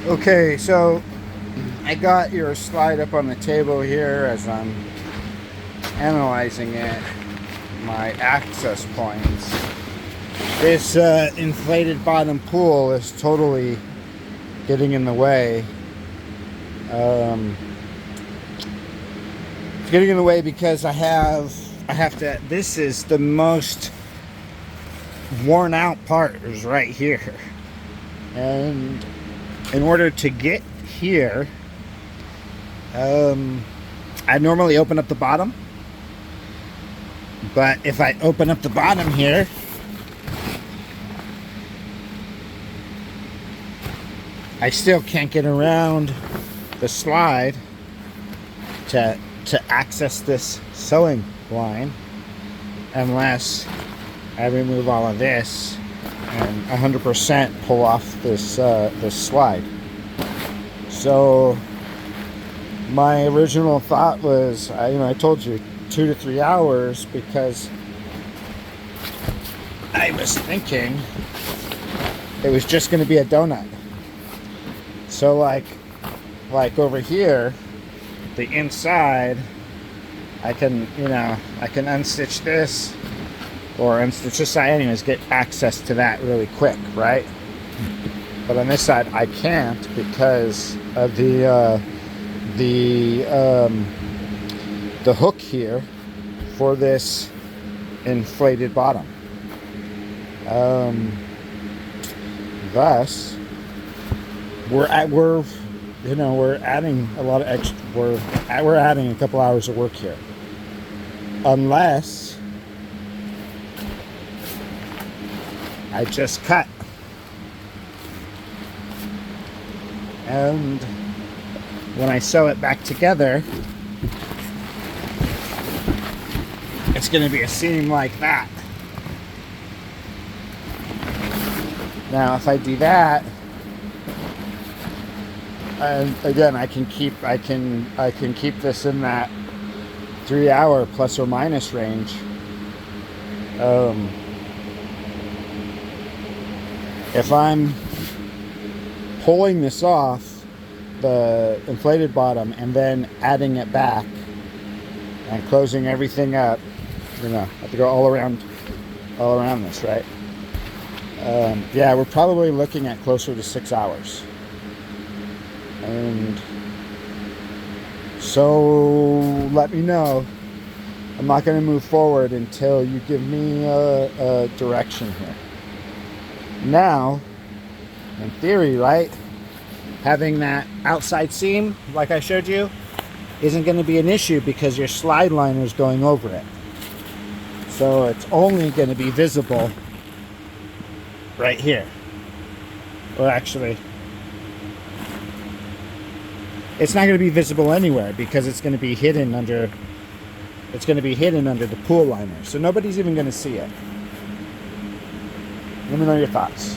Okay, so I got your slide up on the table here as I'm analyzing it, my access points. This inflated bottom pool is totally getting in the way. It's getting in the way because I have to, this is the most worn out part is right here. And in order to get here, I normally open up the bottom, but if I open up the bottom here, I still can't get around the slide to access this sewing line unless I remove all of this and 100% pull off this slide. So my original thought was, I told you 2 to 3 hours because I was thinking it was just going to be a donut. So like over here, the inside, I can unstitch this or unstitch this side anyways, get access to that really quick, right? But on this side I can't because of the hook here for this inflated bottom. Thus we're adding a lot of extra. We're adding a couple hours of work here, unless I just cut. And when I sew it back together, it's going to be a seam like that. Now, if I do that, and again, I can keep this in that 3 hour plus or minus range. If I'm pulling this off the inflated bottom and then adding it back and closing everything up, I have to go all around this, right? Yeah, we're probably looking at closer to 6 hours. And so let me know. I'm not going to move forward until you give me a direction here. Now, in theory, right, having that outside seam, like I showed you, isn't going to be an issue because your slide liner is going over it. So it's only going to be visible right here. Well, actually, it's not going to be visible anywhere because it's going to be hidden under the pool liner. So nobody's even going to see it. Let me know your thoughts.